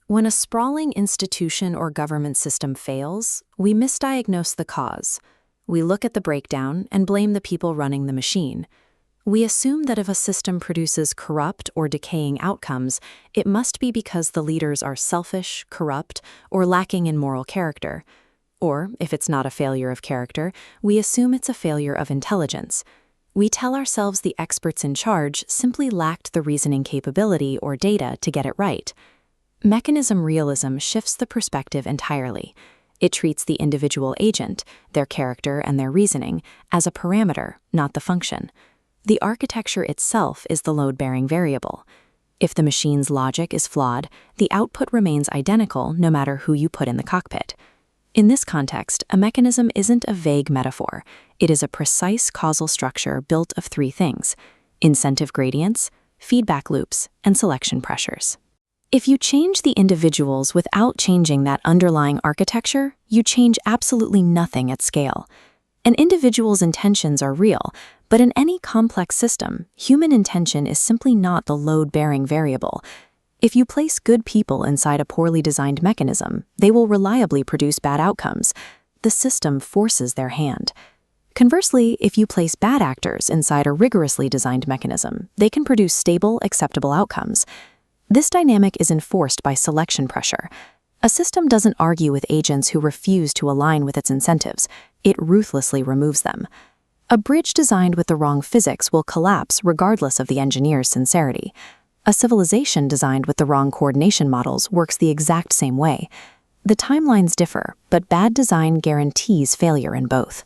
When a sprawling institution or government system fails, we misdiagnose the cause. We look at the breakdown and blame the people running the machine. We assume that if a system produces corrupt or decaying outcomes, it must be because the leaders are selfish, corrupt, or lacking in moral character. Or, if it's not a failure of character, we assume it's a failure of intelligence. We tell ourselves the experts in charge simply lacked the reasoning capability or data to get it right. Mechanism realism shifts the perspective entirely. It treats the individual agent, their character and their reasoning, as a parameter, not the function. The architecture itself is the load-bearing variable. If the machine's logic is flawed, the output remains identical no matter who you put in the cockpit. In this context, a mechanism isn't a vague metaphor. It is a precise causal structure built of three things: incentive gradients, feedback loops, and selection pressures. If you change the individuals without changing that underlying architecture, you change absolutely nothing at scale. An individual's intentions are real, but in any complex system, human intention is simply not the load-bearing variable. If you place good people inside a poorly designed mechanism, they will reliably produce bad outcomes. The system forces their hand. Conversely, if you place bad actors inside a rigorously designed mechanism, they can produce stable, acceptable outcomes. This dynamic is enforced by selection pressure. A system doesn't argue with agents who refuse to align with its incentives. It ruthlessly removes them. A bridge designed with the wrong physics will collapse regardless of the engineer's sincerity. A civilization designed with the wrong coordination models works the exact same way. The timelines differ, but bad design guarantees failure in both.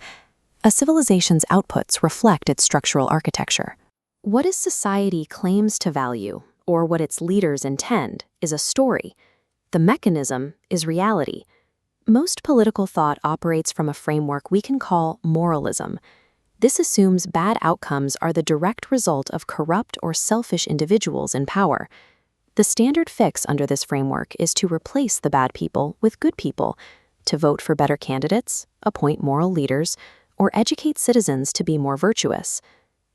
A civilization's outputs reflect its structural architecture. What a society claims to value, or what its leaders intend, is a story. The mechanism is reality. Most political thought operates from a framework we can call moralism. This assumes bad outcomes are the direct result of corrupt or selfish individuals in power. The standard fix under this framework is to replace the bad people with good people, to vote for better candidates, appoint moral leaders, or educate citizens to be more virtuous.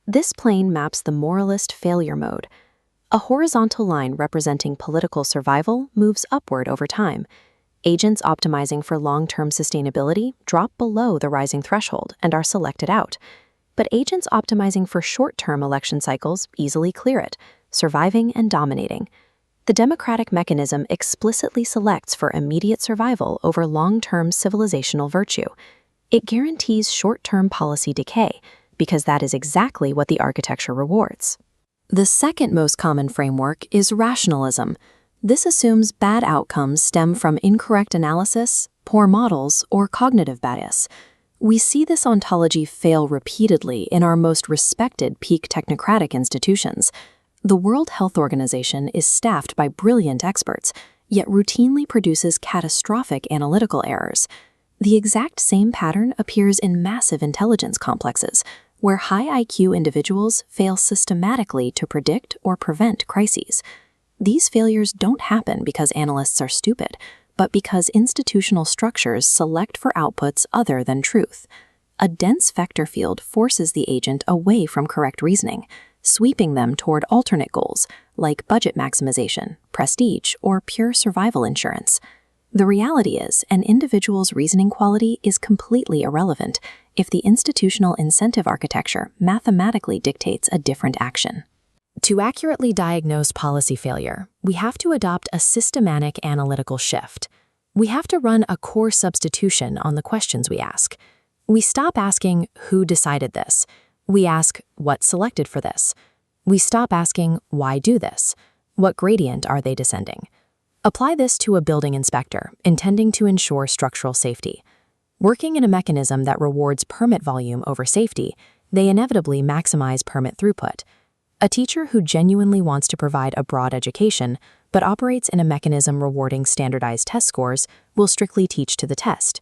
This plane maps the moralist failure mode. A horizontal line representing political survival moves upward over time. Agents optimizing for long-term sustainability drop below the rising threshold and are selected out. But agents optimizing for short-term election cycles easily clear it, surviving and dominating. The democratic mechanism explicitly selects for immediate survival over long-term civilizational virtue. It guarantees short-term policy decay, because that is exactly what the architecture rewards. The second most common framework is rationalism. This assumes bad outcomes stem from incorrect analysis, poor models, or cognitive bias. We see this ontology fail repeatedly in our most respected peak technocratic institutions. The World Health Organization is staffed by brilliant experts, yet routinely produces catastrophic analytical errors. The exact same pattern appears in massive intelligence complexes, where high IQ individuals fail systematically to predict or prevent crises. These failures don't happen because analysts are stupid, but because institutional structures select for outputs other than truth. A dense vector field forces the agent away from correct reasoning, sweeping them toward alternate goals like budget maximization, prestige, or pure survival insurance. The reality is, an individual's reasoning quality is completely irrelevant if the institutional incentive architecture mathematically dictates a different action. To accurately diagnose policy failure, we have to adopt a systematic analytical shift. We have to run a core substitution on the questions we ask. We stop asking, who decided this? We ask, what selected for this? We stop asking, why do this? What gradient are they descending? Apply this to a building inspector intending to ensure structural safety. Working in a mechanism that rewards permit volume over safety, they inevitably maximize permit throughput. A teacher who genuinely wants to provide a broad education but operates in a mechanism rewarding standardized test scores will strictly teach to the test.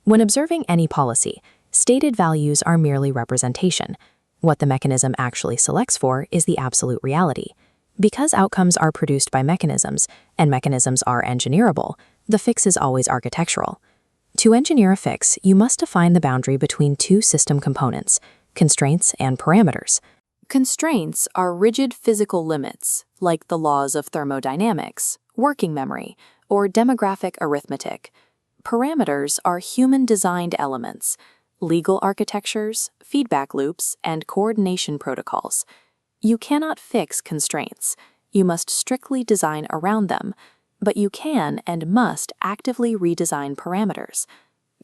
When observing any policy, stated values are merely representation. What the mechanism actually selects for is the absolute reality. Because outcomes are produced by mechanisms, and mechanisms are engineerable, the fix is always architectural. To engineer a fix, you must define the boundary between two system components, constraints and parameters. Constraints are rigid physical limits, like the laws of thermodynamics, working memory, or demographic arithmetic. Parameters are human-designed elements, legal architectures, feedback loops, and coordination protocols. You cannot fix constraints. You must strictly design around them, but you can and must actively redesign parameters.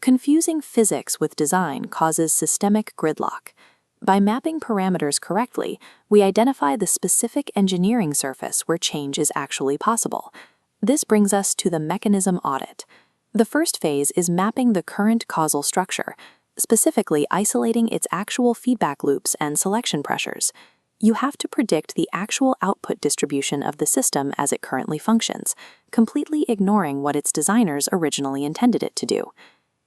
Confusing physics with design causes systemic gridlock. By mapping parameters correctly, we identify the specific engineering surface where change is actually possible. This brings us to the mechanism audit. The first phase is mapping the current causal structure, specifically isolating its actual feedback loops and selection pressures. You have to predict the actual output distribution of the system as it currently functions, completely ignoring what its designers originally intended it to do.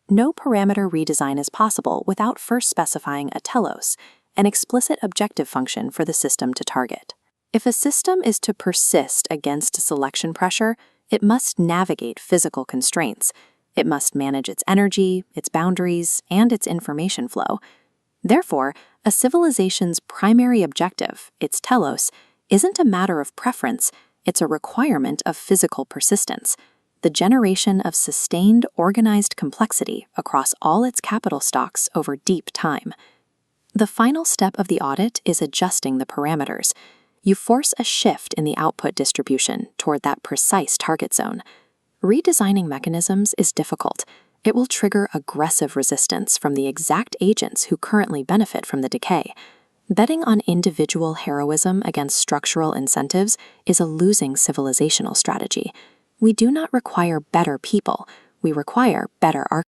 No parameter redesign is possible without first specifying a telos, an explicit objective function for the system to target. If a system is to persist against selection pressure, it must navigate physical constraints. It must manage its energy, its boundaries, and its information flow. Therefore, a civilization's primary objective, its telos, isn't a matter of preference, it's a requirement of physical persistence. The generation of sustained, organized complexity across all its capital stocks over deep time. The final step of the audit is adjusting the parameters. You force a shift in the output distribution toward that precise target zone. Redesigning mechanisms is difficult. It will trigger aggressive resistance from the exact agents who currently benefit from the decay. Betting on individual heroism against structural incentives is a losing civilizational strategy. We do not require better people, we require better architecture.